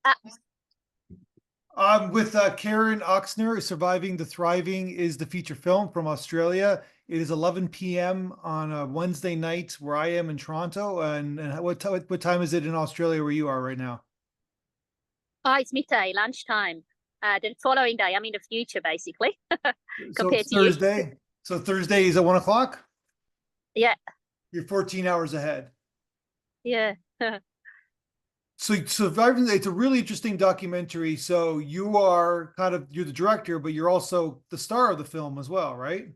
Uh, With Karin Ochsner, Surviving the Thriving is the feature film from Australia. It is 11 p.m. on a Wednesday night where I am in Toronto. And what time is it in Australia where you are right now? it's midday, lunchtime. The following day, I'm in the future, basically, So compared it's to you. Thursday. So Thursday is at 1 o'clock. Yeah, You're 14 hours ahead. yeah. So Surviving, it's a really interesting documentary. So you're the director, but you're also the star of the film as well, right?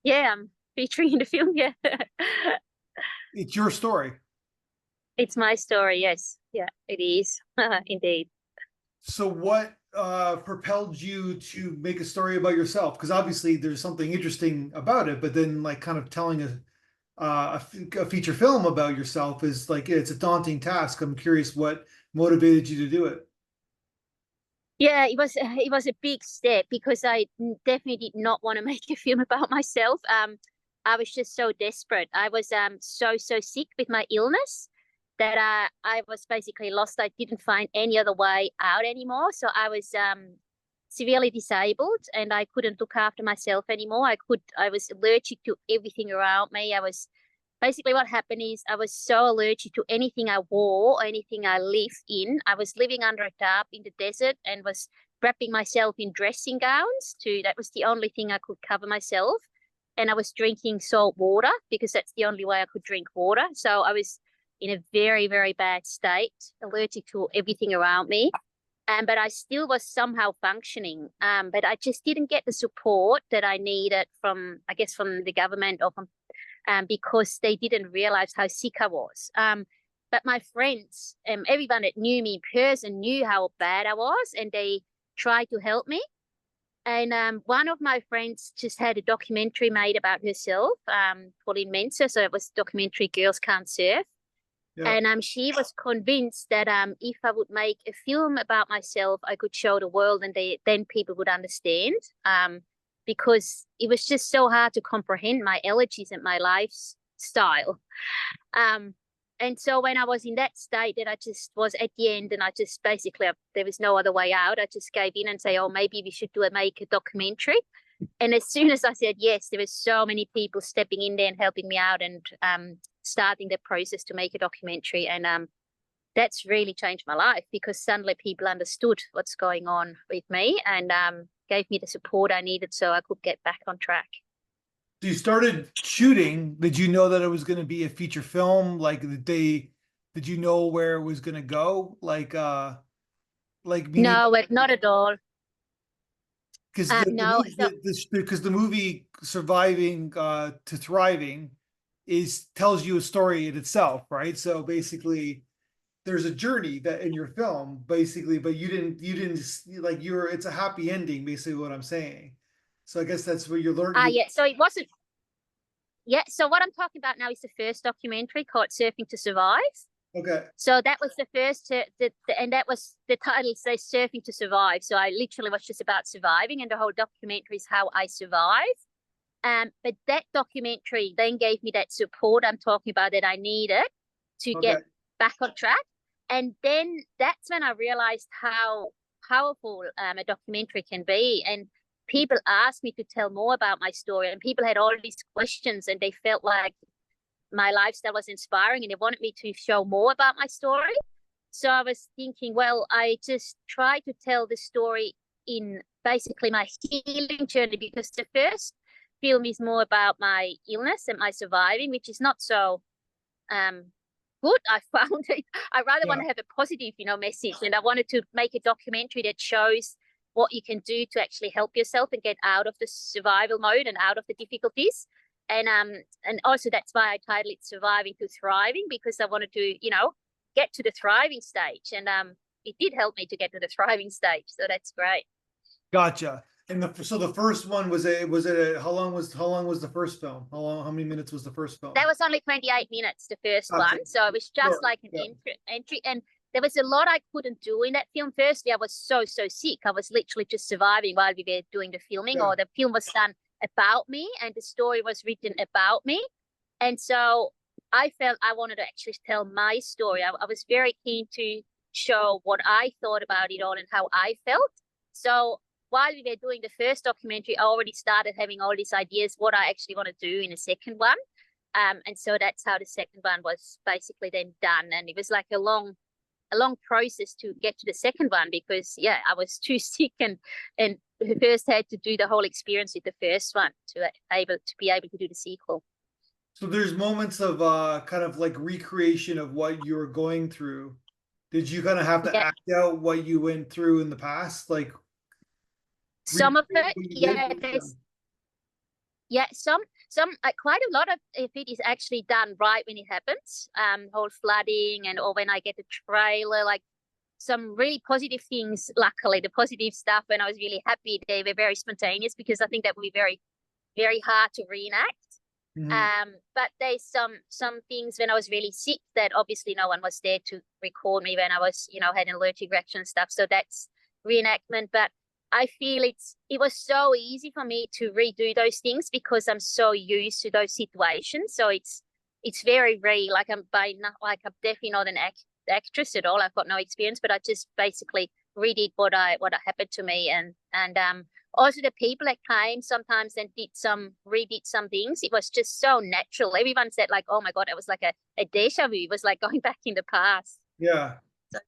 Yeah, I'm featuring in the film. Yeah, It's your story. it's my story. Yes, yeah, it is indeed. So what propelled you to make a story about yourself? Because obviously there's something interesting about it, but then like kind of telling a feature film about yourself is like it's a daunting task. I'm curious what motivated you to do it. Yeah, it was a big step because I definitely did not want to make a film about myself. I was just so desperate. I was so sick with my illness that I was basically lost. I didn't find any other way out anymore. So I was severely disabled and I couldn't look after myself anymore. I was allergic to everything around me. I was basically what happened is I was so allergic to anything I wore or anything I lived in. I was living under a tarp in the desert and was wrapping myself in dressing gowns that was the only thing I could cover myself. And I was drinking salt water because that's the only way I could drink water. So I was in a very, very bad state, allergic to everything around me. But I still was somehow functioning. But I just didn't get the support that I needed from, I guess, from the government or from because they didn't realize how sick I was. But my friends, everyone that knew me in person knew how bad I was, and they tried to help me. And one of my friends just had a documentary made about herself called Immerses. So it was documentary Girls Can't Surf. Yeah. And she was convinced that if I would make a film about myself, I could show the world and then people would understand. Because it was just so hard to comprehend my allergies and my lifestyle. Um, and so when I was in that state that I just was at the end and I just basically, there was no other way out, I just gave in and say, oh, maybe we should make a documentary. And as soon as I said yes, there were so many people stepping in there and helping me out and starting the process to make a documentary. And that's really changed my life because suddenly people understood what's going on with me and gave me the support I needed so I could get back on track. So you started shooting. Did you know that it was going to be a feature film? Did you know where it was going to go? Like meaning No, not at all. because No, so the movie Surviving to Thriving is tells you a story in itself, right? So basically, there's a journey that in your film, basically, but you didn't like you're it's a happy ending, basically what I'm saying. So I guess that's where you're learning. yeah, so it wasn't. Yeah, so what I'm talking about now is the first documentary called Surfing to Survive. Okay. So that was the first, and that was the title says Surfing to Survive. So I literally was just about surviving, and the whole documentary is how I survive. But that documentary then gave me that support I'm talking about that I needed to Okay. get back on track. And then that's when I realized how powerful a documentary can be. And people asked me to tell more about my story, and people had all these questions, and they felt like my lifestyle was inspiring and they wanted me to show more about my story. So I was thinking, well, I just try to tell the story in basically my healing journey because the first film is more about my illness and my surviving, which is not so um, good. I found it. I rather want Yeah. to have a positive, message, and I wanted to make a documentary that shows what you can do to actually help yourself and get out of the survival mode and out of the difficulties. And also that's why I titled it Surviving to Thriving because I wanted to, get to the thriving stage, and it did help me to get to the thriving stage. So that's great. Gotcha. And so the first one how long was the first film? How many minutes was the first film? That was only 28 minutes, the first Gotcha. one. So it was just Sure. like an Yeah. entry. And there was a lot I couldn't do in that film. Firstly, I was so sick. I was literally just surviving while we were doing the filming, Yeah. or the film was done about me and the story was written about me. And so I felt I wanted to actually tell my story. I was very keen to show what I thought about it all and how I felt. So while we were doing the first documentary, I already started having all these ideas what I actually want to do in the second one. And so that's how the second one was basically then done. And it was like a long process to get to the second one because I was too sick and first had to do the whole experience with the first one to be able to do the sequel. So there's moments of kind of like recreation of what you were going through. Did you kind of have to act out what you went through in the past? Like some of it, some quite a lot of it is actually done right when it happens. Whole flooding or when I get the trailer, like some really positive things. Luckily, the positive stuff when I was really happy, they were very spontaneous because I think that would be very, very hard to reenact. But there's some things when I was really sick that obviously no one was there to record me when I was, had an allergic reaction and stuff. So that's reenactment. But I feel it was so easy for me to redo those things because I'm so used to those situations. So it's very real. Like I'm definitely not an actress at all. I've got no experience, but I just basically redid what happened to me and also the people that came sometimes and redid some things. It was just so natural. Everyone said like, oh my God, it was like a deja vu. It was like going back in the past. Yeah. So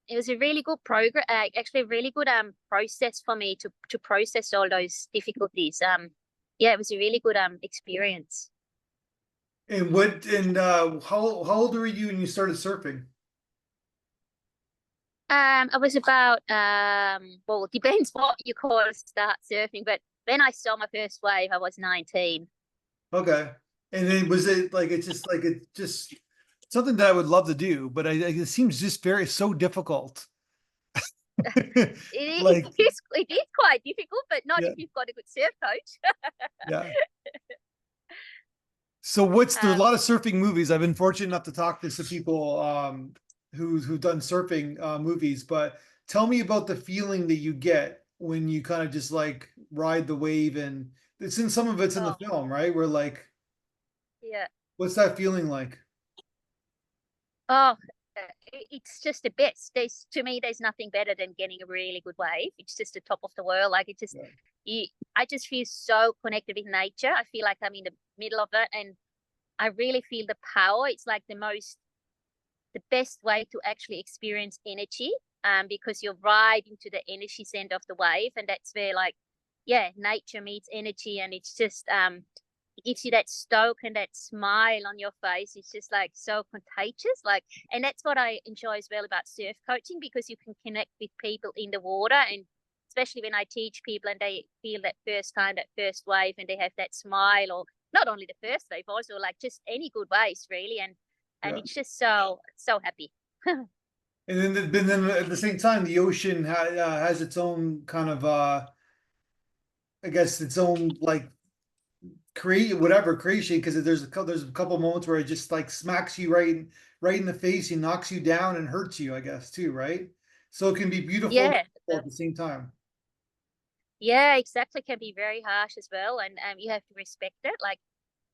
it was a really good program, actually a really good process for me to process all those difficulties. It was a really good experience. And how old were you when you started surfing? I was about well, it depends what you call start surfing, but when I saw my first wave, I was 19. Okay. And then was it like it's just something that I would love to do, but it seems just so difficult. It is quite difficult, but not if you've got a good surf coach. Yeah. So there's a lot of surfing movies. I've been fortunate enough to talk to some people who've done surfing movies, but tell me about the feeling that you get when you kind of just like ride the wave, and some of it's in the film, right? Where like, what's that feeling like? Oh, it's just the best. To me, there's nothing better than getting a really good wave. It's just the top of the world. Like it just, I just feel so connected with nature. I feel like I'm in the middle of it, and I really feel the power. It's like the best way to actually experience energy. Because you're right into the energy center of the wave, and that's where nature meets energy, and it's just it gives you that stoke and that smile on your face. It's just like so contagious. And that's what I enjoy as well about surf coaching, because you can connect with people in the water, and especially when I teach people and they feel that first wave, and they have that smile, or not only the first wave, also like just any good waves really, and it's just so happy. And then at the same time, the ocean has its own kind of I guess its own like creation, because there's a couple moments where it just like smacks you right in the face and knocks you down and hurts you, I guess, too, right? So it can be beautiful at the same time. Yeah, exactly. It can be very harsh as well, and you have to respect it.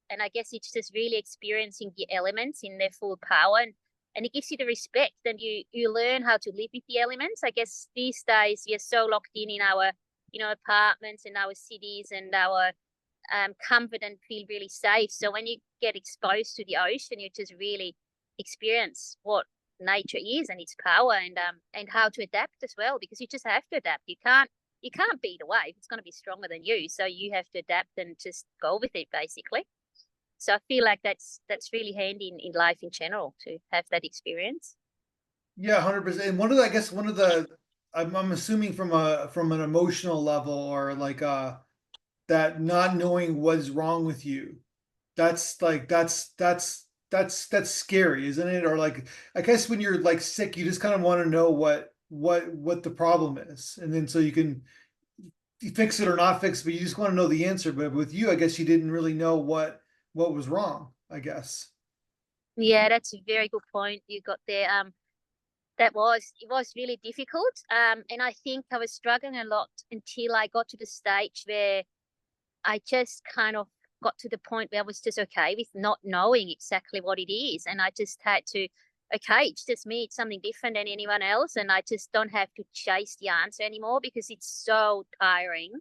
And I guess it's just really experiencing the elements in their full power, and it gives you the respect, and you learn how to live with the elements. I guess these days we are so locked in our apartments and our cities and our comfort, and feel really safe. So when you get exposed to the ocean, you just really experience what nature is and its power, and how to adapt as well, because you just have to adapt. You can't beat a wave. It's going to be stronger than you, so you have to adapt and just go with it basically. So I feel like that's really handy in life in general, to have that experience. Yeah, 100%. And I'm assuming from an emotional level, or like that not knowing what's wrong with you. That's scary, isn't it? Or like, I guess when you're like sick, you just kind of want to know what the problem is, and then so you can fix it or not fix it, but you just want to know the answer. But with you, I guess you didn't really know what was wrong, I guess. Yeah, that's a very good point you got there. It was really difficult. And I think I was struggling a lot until I got to the stage where I just kind of got to the point where I was just okay with not knowing exactly what it is. And I just had to okay, it's just me, it's something different than anyone else, and I just don't have to chase the answer anymore, because it's so tiring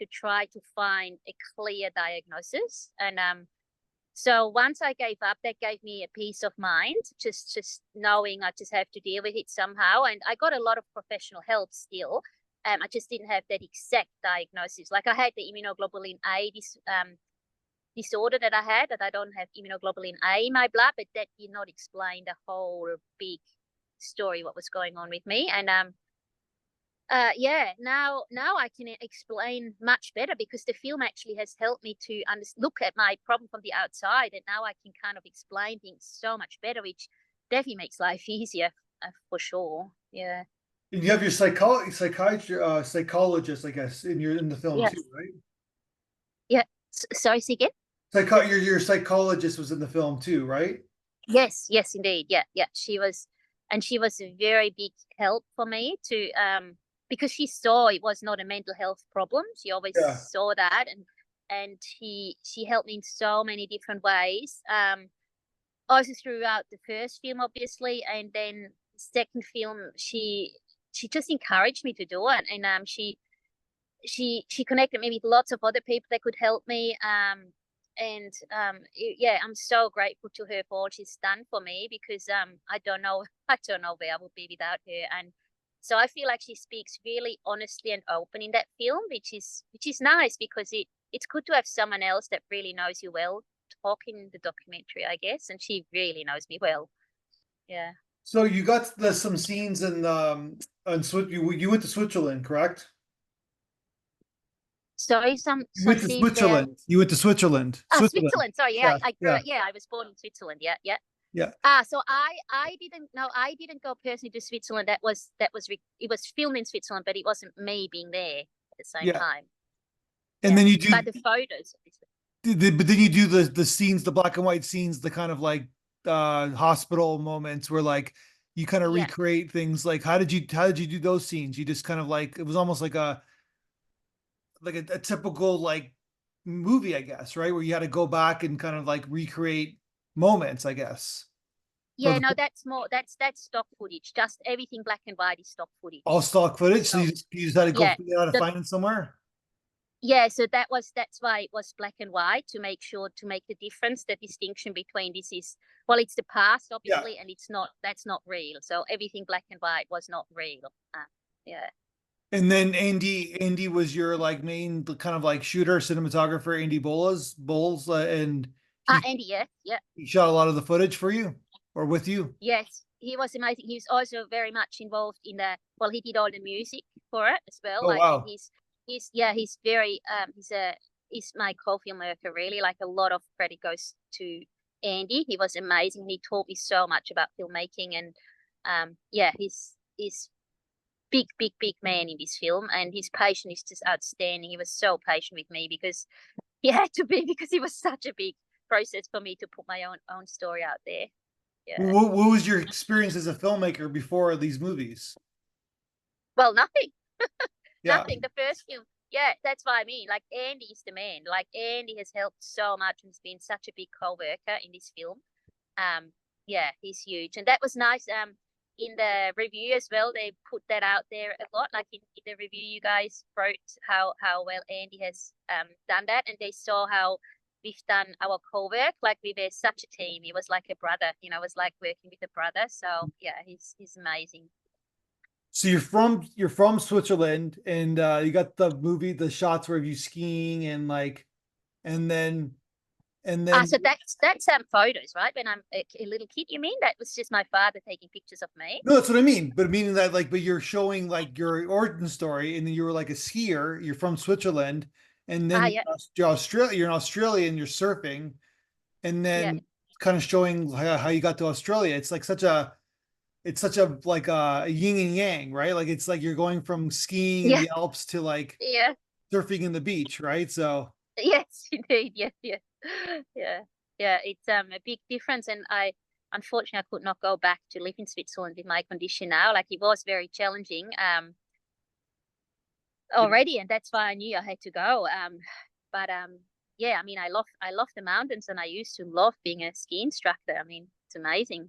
to try to find a clear diagnosis. And so once I gave up, that gave me a peace of mind, just knowing I just have to deal with it somehow. And I got a lot of professional help still. I just didn't have that exact diagnosis. Like I had the immunoglobulin A disorder that I had, that I don't have immunoglobulin A in my blood, but that did not explain the whole big story, what was going on with me. And yeah, now I can explain much better, because the film actually has helped me to look at my problem from the outside, and now I can kind of explain things so much better, which definitely makes life easier, for sure. Yeah. And you have your psychologist, I guess, in the film Yes. too, right? Yeah. Sorry, say again? Your psychologist was in the film too, right? Yes, yes, indeed. Yeah, yeah. She was, and she was a very big help for me to, because she saw it was not a mental health problem. She always Yeah. saw that, and she helped me in so many different ways. Also throughout the first film, obviously, and then the second film, she just encouraged me to do it, and she connected me with lots of other people that could help me. And yeah, I'm so grateful to her for all she's done for me, because I don't know I don't know where I would be without her. And so I feel like she speaks really honestly and open in that film, which is nice, because it's good to have someone else that really knows you well talk in the documentary, I guess, and she really knows me well. Yeah. So you got some scenes in you went to Switzerland, correct? Sorry, You some went to scenes where. Switzerland. You went to Switzerland. Switzerland. Switzerland. Sorry, yeah, Yeah, I grew yeah, up. Yeah, I was born in Switzerland. Yeah, yeah. yeah, So I didn't know, I didn't go personally to Switzerland. It was filmed in Switzerland, but it wasn't me being there at the same yeah. time. And Yeah, then but the photos. but then you do the scenes, the black and white scenes, the kind of like hospital moments where like you kind of Yeah, recreate things. Like how did you do those scenes? You just kind of like it was almost like a typical like movie, I guess, right? Where you had to go back and kind of like recreate moments, I guess. For yeah. the No, that's more. That's stock footage. Just everything black and white is stock all footage. stock footage. So So you just had to go yeah, figure out how to the find it somewhere. yeah. So that's why it was black and white, to make sure to make the difference, the distinction between this is, well, it's the past Yeah. obviously, and it's not, that's not real. So everything black and white was not real. Yeah. And then Andy was your like main kind of like shooter, cinematographer, Andy Bowles, and Andy, yeah, yeah. he shot a lot of the footage for you or with you. Yes, he was amazing. He was also very much involved in the, well, he did all the music for it as well. Oh Like, and wow. he's yeah, he's very he's my co-filmmaker really. Like, a lot of credit goes to Andy. He was amazing. He taught me so much about filmmaking, and yeah, he's big man in this film, and his patience is just outstanding. He was so patient with me, because he had to be, because it was such a big process for me to put my own story out there. Yeah. What was your experience as a filmmaker before these movies? Well, nothing. Yeah. Nothing. The first film, yeah, that's what I mean. Like, Andy is the man. Like, Andy has helped so much and has been such a big co-worker in this film. Yeah, he's huge, and that was nice. In the review as well, they put that out there a lot. Like, in the review, you guys wrote how well Andy has done that, and they saw how we've done our co-work. Like, we were such a team. He was like a brother. It was like working with a brother. So yeah, he's amazing. So you're from Switzerland and you got the shots where you skiing and like and then and then So that's photos, right? When I'm a little kid, you mean? That was just my father taking pictures of me. no, that's what I mean. But meaning that like but you're showing like your origin story and then you were like a skier, you're from Switzerland, and then Yeah, you're in Australia and you're surfing, and yeah, then kind of showing how you got to Australia. It's such a like a yin and yang, right? Like it's like you're going from skiing in yeah, the Alps to like yeah. surfing in the beach, right? So Yes, indeed. Yeah, yeah, yeah, yeah. It's a big difference, and I unfortunately I could not go back to live in Switzerland with my condition now. Like, it was very challenging already, and that's why I knew I had to go. But yeah, I mean, I love the mountains, and I used to love being a ski instructor. I mean, it's amazing.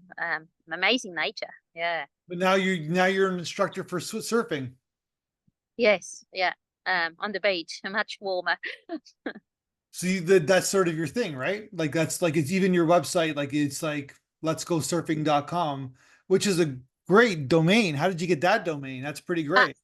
Amazing nature. Yeah. But now you're an instructor for surfing. Yes. Yeah. On the beach, much warmer. So that's sort of your thing, right? Like that's like it's even your website, like it's like letsgosurfing.com, which is a great domain. How did you get that domain? That's pretty Uh, great.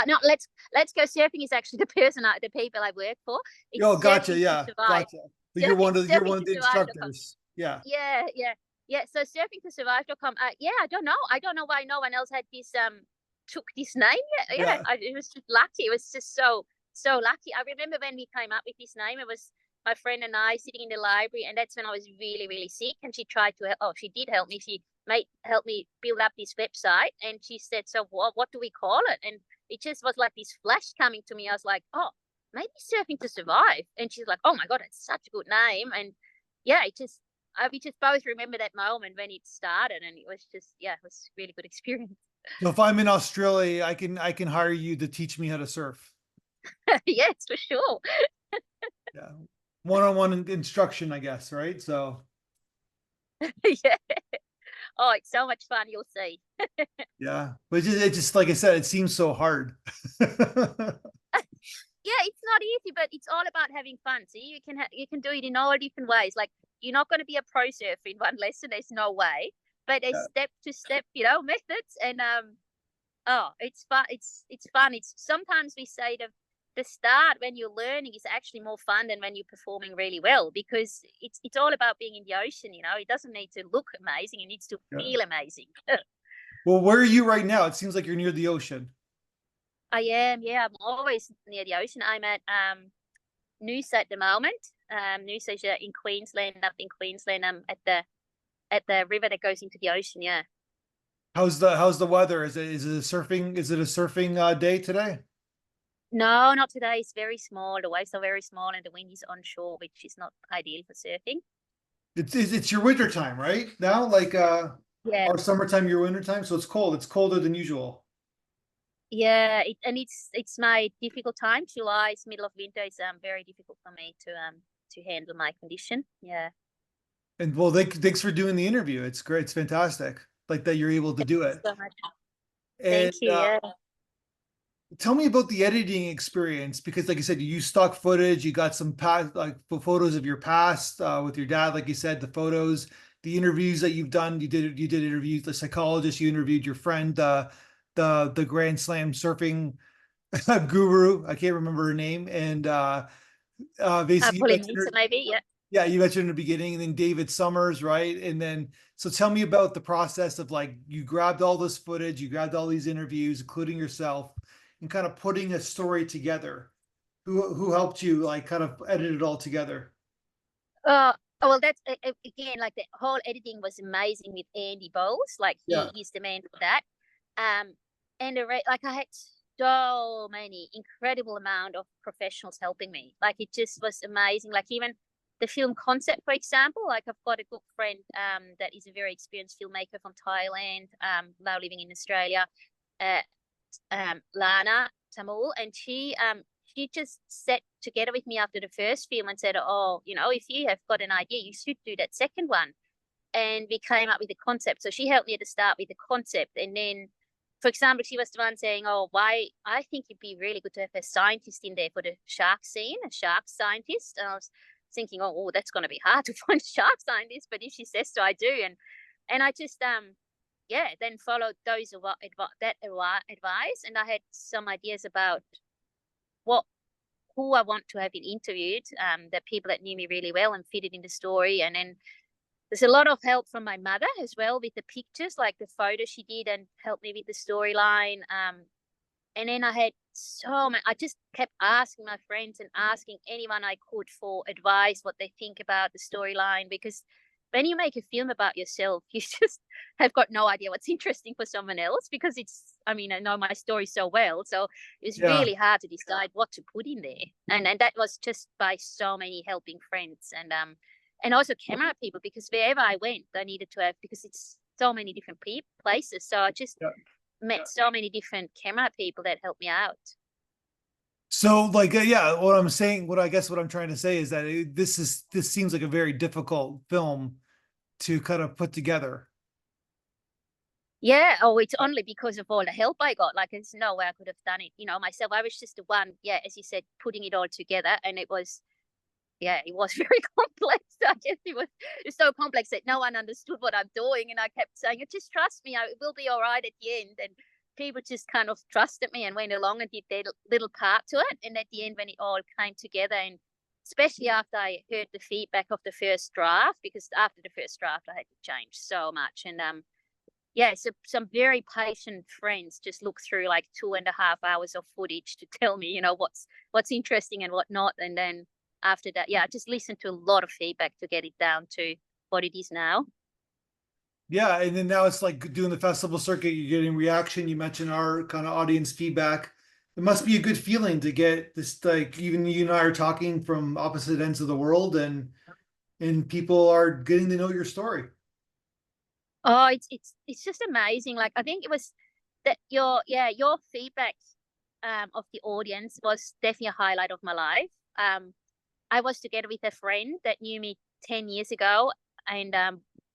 no, let's go surfing is actually the people I work for. Oh, It's gotcha. surfing to Yeah, survive. gotcha. But you're Surfing one of to the survive.com. instructors. Yeah. Yeah, yeah, yeah. So surfing to survive.com. Yeah, I don't know. I don't know why no one else had this took this name. Yeah, Yeah. it was just lucky. It was just so lucky. I remember when we came up with this name. It was my friend and I sitting in the library, and that's when I was really really sick. And she tried to help. Oh, she did help me. She made help me build up this website, and she said, "So what do we call it?" And it just was like this flash coming to me. I was like, "Oh, maybe surfing to survive." And she's like, "Oh my god, it's such a good name." And yeah, it just we just both remember that moment when it started, and it was just it was a really good experience. So if I'm in Australia, I can hire you to teach me how to surf. Yes, for sure. Yeah. One-on-one instruction, I guess, right? So Yeah. Oh, it's so much fun. You'll see. yeah. But it just like I said, it seems so hard. Yeah, it's not easy, but it's all about having fun. So you can do it in all different ways. Like you're not going to be a pro surfer in one lesson. There's no way. But there's Yeah. step to step, methods, and oh, it's fun. It's fun. It's sometimes we say the start when you're learning is actually more fun than when you're performing really well, because it's all about being in the ocean. It doesn't need to look amazing. It needs to Yeah. feel amazing. Well, where are you right now? It seems like you're near the ocean. I am. Yeah, I'm always near the ocean. I'm at Noosa at the moment. Noosa is in Queensland, up in Queensland. I'm at the river that goes into the ocean. Yeah. How's the weather? Is it a surfing day today? No, not today. It's very small. The waves are very small, and the wind is onshore, which is not ideal for surfing. It's your winter time, right? Now, like Yeah, our summertime, your winter time, so it's cold. It's colder than usual. yeah. And it's my difficult time. July is middle of winter. Is very difficult for me to handle my condition. Yeah. And well, thanks for doing the interview. It's great. It's fantastic. Like that you're able to Thank do you it. so much. And Thank you. Yeah. tell me about the editing experience, because like I said, you use stock footage, you got some past like photos of your past with your dad, like you said, the photos, the interviews that you've done, you did interviews, the psychologist, you interviewed your friend, the Grand Slam surfing guru, I can't remember her name, and basically you mentioned Polynesian, her, maybe. Yeah. yeah, you mentioned in the beginning, and then David Summers, right? And then, so tell me about the process of like, you grabbed all this footage, you grabbed all these interviews, including yourself, and kind of putting a story together. Who helped you like kind of edit it all together? Uh, well, that's again like the whole editing was amazing with Andy Bowles. Like Yeah. he's the man for that. Um, and like I had so many incredible amount of professionals helping me. Like it just was amazing. Like even the film concept, for example. Like I've got a good friend that is a very experienced filmmaker from Thailand, now living in Australia. Uh, Lana Tamul, and she just sat together with me after the first film and said, "Oh, if you have got an idea, you should do that second one." And we came up with the concept. So she helped me at the start with the concept, and then, for example, she was the one saying, "Oh, why? I think it'd be really good to have a scientist in there for the shark scene, a shark scientist." And I was thinking, "Oh, that's going to be hard to find a shark scientist," but if she says so, I do, and I just then followed that advice, and I had some ideas about what who I want to have been interviewed, that people that knew me really well and fitted in the story. And then there's a lot of help from my mother as well with the pictures, like the photos she did, and helped me with the storyline. And then I had so much. I just kept asking my friends and asking anyone I could for advice, what they think about the storyline, because when you make a film about yourself, you just have got no idea what's interesting for someone else, because I mean, I know my story so well. So it's Yeah. really hard to decide what to put in there. And that was just by so many helping friends, and also camera people, because wherever I went, I needed to have, because it's so many different places. So I just Yeah. met so many different camera people that helped me out. So like yeah, what I guess what I'm trying to say is that this seems like a very difficult film to kind of put together? Yeah, oh, it's only because of all the help I got. Like, there's no way I could have done it, myself. I was just the one, yeah, as you said, putting it all together, and it was, yeah, it was very complex. I guess it's so complex that no one understood what I'm doing, and I kept saying, "Just trust me, it will be all right at the end." And people just kind of trusted me and went along and did their little part to it. And at the end, when it all came together, and especially after I heard the feedback of the first draft, because after the first draft, I had to change so much, and yeah, so some very patient friends just look through like 2.5 hours of footage to tell me, what's interesting and what not. And then after that, yeah, I just listened to a lot of feedback to get it down to what it is now. Yeah, and then now it's like doing the festival circuit, you're getting reaction. You mentioned our kind of audience feedback. It must be a good feeling to get this, like even you and I are talking from opposite ends of the world, and people are getting to know your story. Oh, it's just amazing. Like, I think it was that your feedback of the audience was definitely a highlight of my life. I was together with a friend that knew me 10 years ago, and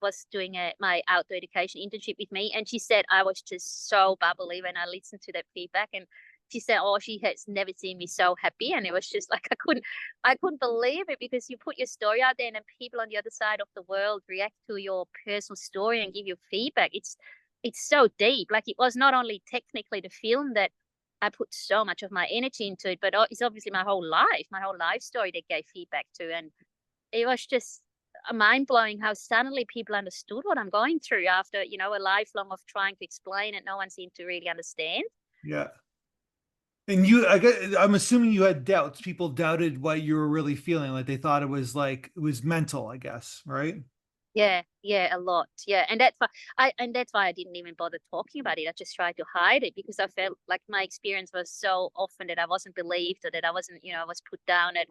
was doing my outdoor education internship with me. And she said I was just so bubbly when I listened to that feedback. And she said, oh, she has never seen me so happy. And it was just like, I couldn't believe it, because you put your story out there and then people on the other side of the world react to your personal story and give you feedback. It's so deep. Like, it was not only technically the film that I put so much of my energy into it, but it's obviously my whole life story that gave feedback to. And it was just mind blowing how suddenly people understood what I'm going through after, a lifelong of trying to explain it. No one seemed to really understand. Yeah. And you, I guess, I'm assuming you had doubts. People doubted what you were really feeling. Like they thought it was mental, I guess, right? Yeah, a lot. Yeah. And that's why I didn't even bother talking about it. I just tried to hide it, because I felt like my experience was so often that I wasn't believed, or that I wasn't, I was put down. And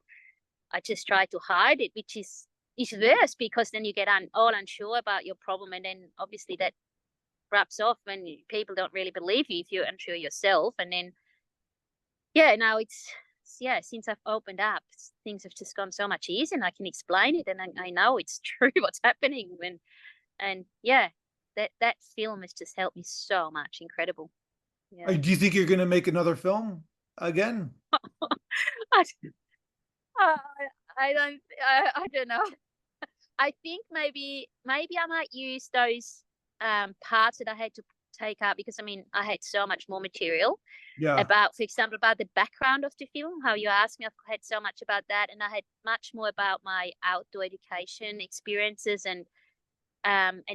I just tried to hide it, which is worse, because then you get all unsure about your problem, and then obviously that wraps off when people don't really believe you if you're unsure yourself. And then, yeah, now yeah, since I've opened up, things have just gone so much easier, and I can explain it, and I know it's true what's happening. And yeah, that film has just helped me so much. Incredible. Yeah. Do you think you're going to make another film again? I, I, I don't know. I think maybe I might use those parts that I had to take out, because I mean I had so much more material Yeah. about, for example, about the background of the film. How you asked me, I've had so much about that, and I had much more about my outdoor education experiences, and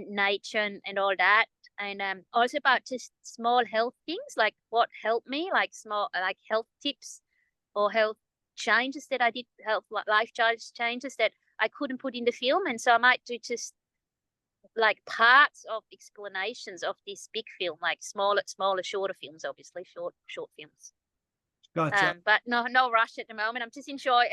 nature, and all that, and also about just small health things, like what helped me, like small, like health tips or health changes that I did, health life changes that I couldn't put in the film. And so I might do just like parts of explanations of this big film, like smaller, shorter films, obviously short films. Gotcha. But no rush at the moment. I'm just enjoying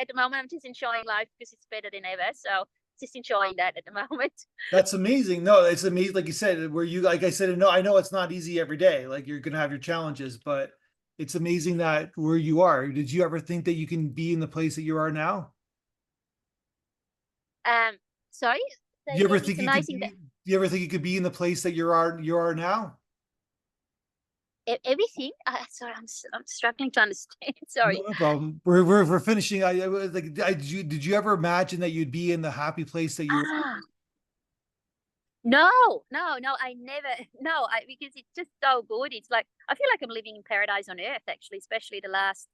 life, because it's better than ever. So just enjoying that at the moment. That's amazing. No, it's amazing. Like you said, where you, like I said, no, I know it's not easy every day. Like you're going to have your challenges, but it's amazing that where you are. Did you ever think that you can be in the place that you are now? Sorry, Do say you ever again. think It's you could amazing be, that do you ever think you could be in the place that you are now? everything. Sorry, I'm struggling to understand. No, Sorry. no problem. We're finishing. I was like, did you ever imagine that you'd be in the happy place that you were? Ah, no, I never. No, because it's just so good. It's like I feel like I'm living in paradise on earth, actually, especially the last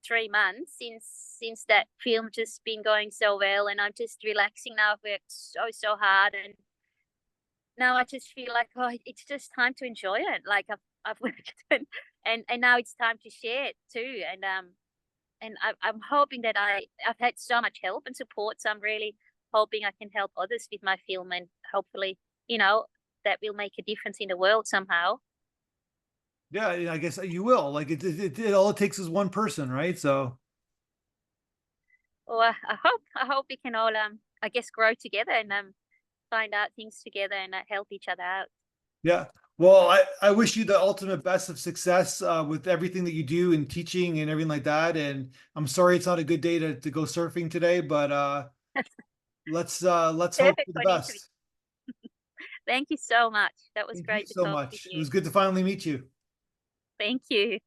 3 months since that film just been going so well, and I'm just relaxing now. I've worked so hard, and now I just feel like, oh, it's just time to enjoy it. Like I've worked, and now it's time to share it too. And I'm hoping that I've had so much help and support, so I'm really hoping I can help others with my film, and hopefully, that will make a difference in the world somehow. Yeah, I guess you will. Like all it takes is one person, right? So Well, I hope we can all I guess grow together, and find out things together, and help each other out. yeah. Well, I wish you the ultimate best of success with everything that you do in teaching and everything like that. And I'm sorry it's not a good day to go surfing today, but let's hope Perfect for the for an interview. best. Thank you so much. That was Thank you great to so talk with much. It you. was good to finally meet you. Thank you.